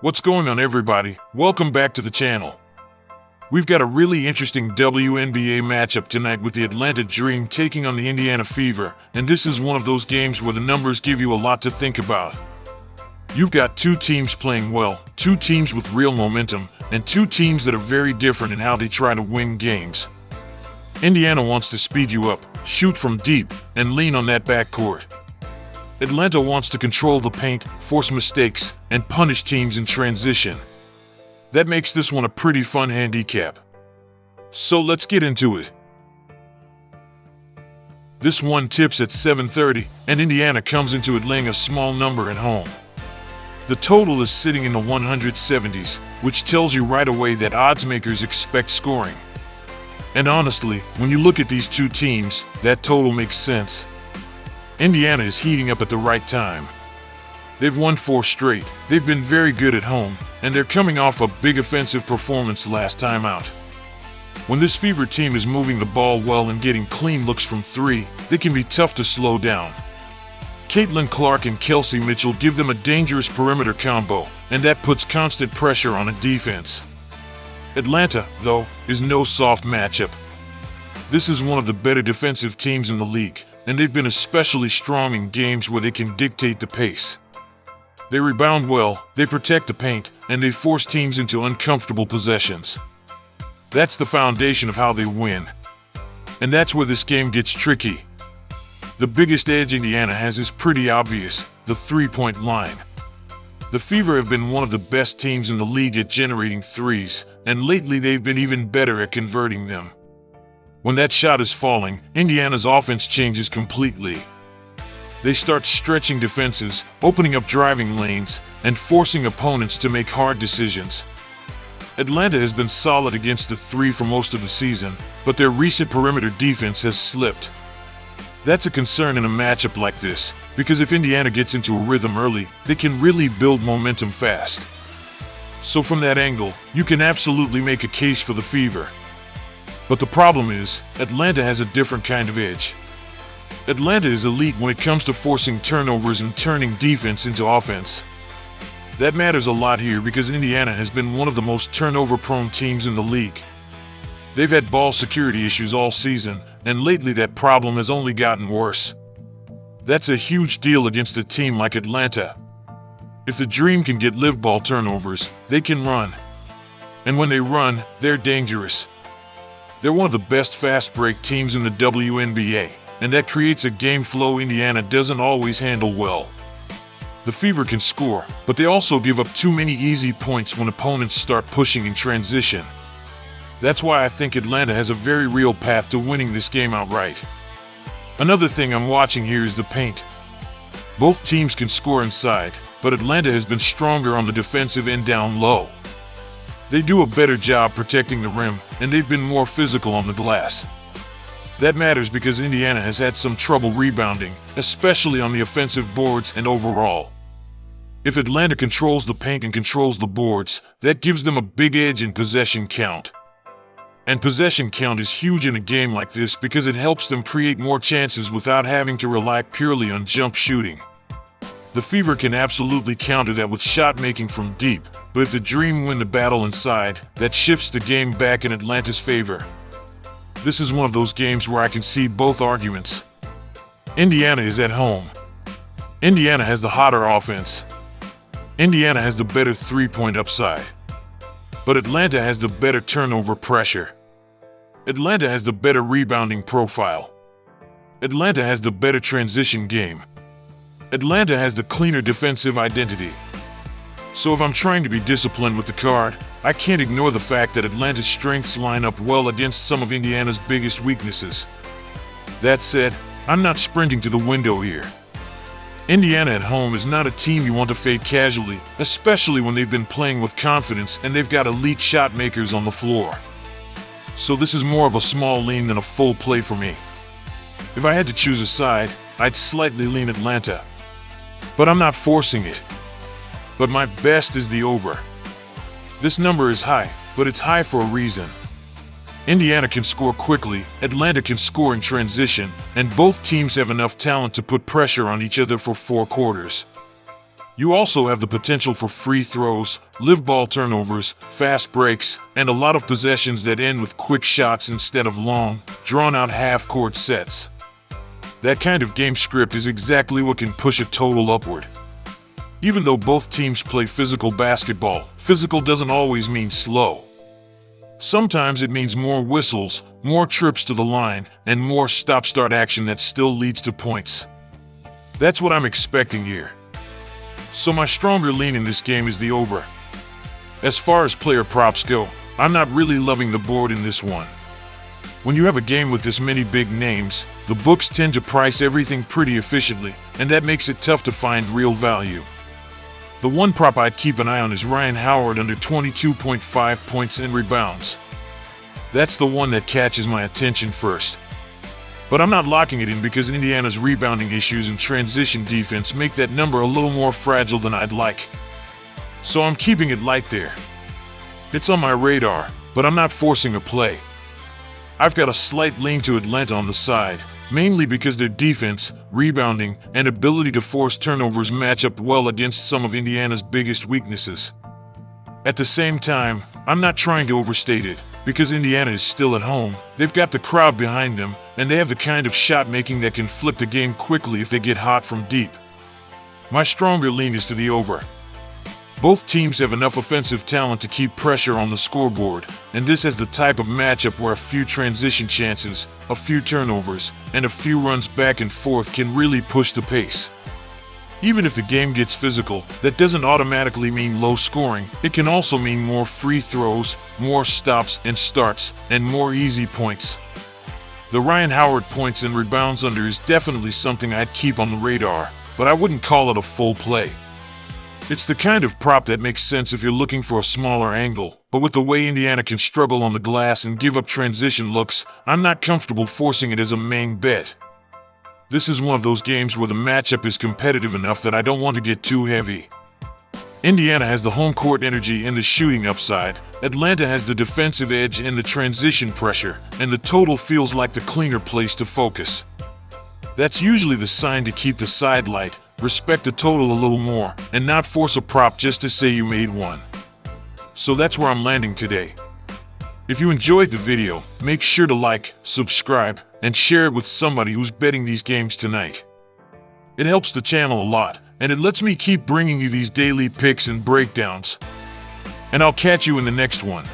What's going on, everybody? Welcome back to the channel. We've got a really interesting WNBA matchup tonight with the Atlanta Dream taking on the Indiana Fever, and this is one of those games where the numbers give you a lot to think about. You've got two teams playing well, two teams with real momentum, and two teams that are very different in how they try to win games. Indiana wants to speed you up, shoot from deep, and lean on that backcourt. Atlanta wants to control the paint, force mistakes, and punish teams in transition. That makes this one a pretty fun handicap. So let's get into it. This one tips at 7:30, and Indiana comes into it laying a small number at home. The total is sitting in the 170s, which tells you right away that odds makers expect scoring. And honestly, when you look at these two teams, that total makes sense. Indiana is heating up at the right time. They've won 4 straight, they've been very good at home, and they're coming off a big offensive performance last time out. When this Fever team is moving the ball well and getting clean looks from 3, they can be tough to slow down. Caitlin Clark and Kelsey Mitchell give them a dangerous perimeter combo, and that puts constant pressure on a defense. Atlanta, though, is no soft matchup. This is one of the better defensive teams in the league, and they've been especially strong in games where they can dictate the pace. They rebound well, they protect the paint, and they force teams into uncomfortable possessions. That's the foundation of how they win. And that's where this game gets tricky. The biggest edge Indiana has is pretty obvious, the three-point line. The Fever have been one of the best teams in the league at generating threes, and lately they've been even better at converting them. When that shot is falling, Indiana's offense changes completely. They start stretching defenses, opening up driving lanes, and forcing opponents to make hard decisions. Atlanta has been solid against the 3 for most of the season, but their recent perimeter defense has slipped. That's a concern in a matchup like this, because if Indiana gets into a rhythm early, they can really build momentum fast. So from that angle, you can absolutely make a case for the Fever. But the problem is, Atlanta has a different kind of edge. Atlanta is elite when it comes to forcing turnovers and turning defense into offense. That matters a lot here because Indiana has been one of the most turnover-prone teams in the league. They've had ball security issues all season, and lately that problem has only gotten worse. That's a huge deal against a team like Atlanta. If the Dream can get live ball turnovers, they can run. And when they run, they're dangerous. They're one of the best fast break teams in the WNBA, and that creates a game flow Indiana doesn't always handle well. The Fever can score, but they also give up too many easy points when opponents start pushing in transition. That's why I think Atlanta has a very real path to winning this game outright. Another thing I'm watching here is the paint. Both teams can score inside, but Atlanta has been stronger on the defensive end down low. They do a better job protecting the rim, and they've been more physical on the glass. That matters because Indiana has had some trouble rebounding, especially on the offensive boards and overall. If Atlanta controls the paint and controls the boards, that gives them a big edge in possession count. And possession count is huge in a game like this because it helps them create more chances without having to rely purely on jump shooting. The Fever can absolutely counter that with shot making from deep, but if the Dream win the battle inside, that shifts the game back in Atlanta's favor. This is one of those games where I can see both arguments. Indiana is at home. Indiana has the hotter offense. Indiana has the better three-point upside. But Atlanta has the better turnover pressure. Atlanta has the better rebounding profile. Atlanta has the better transition game. Atlanta has the cleaner defensive identity. So if I'm trying to be disciplined with the card, I can't ignore the fact that Atlanta's strengths line up well against some of Indiana's biggest weaknesses. That said, I'm not sprinting to the window here. Indiana at home is not a team you want to fade casually, especially when they've been playing with confidence and they've got elite shot makers on the floor. So this is more of a small lean than a full play for me. If I had to choose a side, I'd slightly lean Atlanta. But I'm not forcing it. But my best is the over. This number is high, but it's high for a reason. Indiana can score quickly, Atlanta can score in transition, and both teams have enough talent to put pressure on each other for 4 quarters. You also have the potential for free throws, live ball turnovers, fast breaks, and a lot of possessions that end with quick shots instead of long, drawn-out half-court sets. That kind of game script is exactly what can push a total upward. Even though both teams play physical basketball, physical doesn't always mean slow. Sometimes it means more whistles, more trips to the line, and more stop-start action that still leads to points. That's what I'm expecting here. So my stronger lean in this game is the over. As far as player props go, I'm not really loving the board in this one. When you have a game with this many big names, the books tend to price everything pretty efficiently, and that makes it tough to find real value. The one prop I'd keep an eye on is Ryan Howard under 22.5 points and rebounds. That's the one that catches my attention first. But I'm not locking it in because Indiana's rebounding issues and transition defense make that number a little more fragile than I'd like. So I'm keeping it light there. It's on my radar, but I'm not forcing a play. I've got a slight lean to Atlanta on the side, mainly because their defense, rebounding, and ability to force turnovers match up well against some of Indiana's biggest weaknesses. At the same time, I'm not trying to overstate it, because Indiana is still at home, they've got the crowd behind them, and they have the kind of shot making that can flip the game quickly if they get hot from deep. My stronger lean is to the over. Both teams have enough offensive talent to keep pressure on the scoreboard, and this is the type of matchup where a few transition chances, a few turnovers, and a few runs back and forth can really push the pace. Even if the game gets physical, that doesn't automatically mean low scoring. It can also mean more free throws, more stops and starts, and more easy points. The Ryan Howard points and rebounds under is definitely something I'd keep on the radar, but I wouldn't call it a full play. It's the kind of prop that makes sense if you're looking for a smaller angle, but with the way Indiana can struggle on the glass and give up transition looks, I'm not comfortable forcing it as a main bet. This is one of those games where the matchup is competitive enough that I don't want to get too heavy. Indiana has the home court energy and the shooting upside, Atlanta has the defensive edge and the transition pressure, and the total feels like the cleaner place to focus. That's usually the sign to keep the side light, respect the total a little more, and not force a prop just to say you made one. So that's where I'm landing today. If you enjoyed the video, make sure to like, subscribe, and share it with somebody who's betting these games tonight. It helps the channel a lot, and it lets me keep bringing you these daily picks and breakdowns. And I'll catch you in the next one.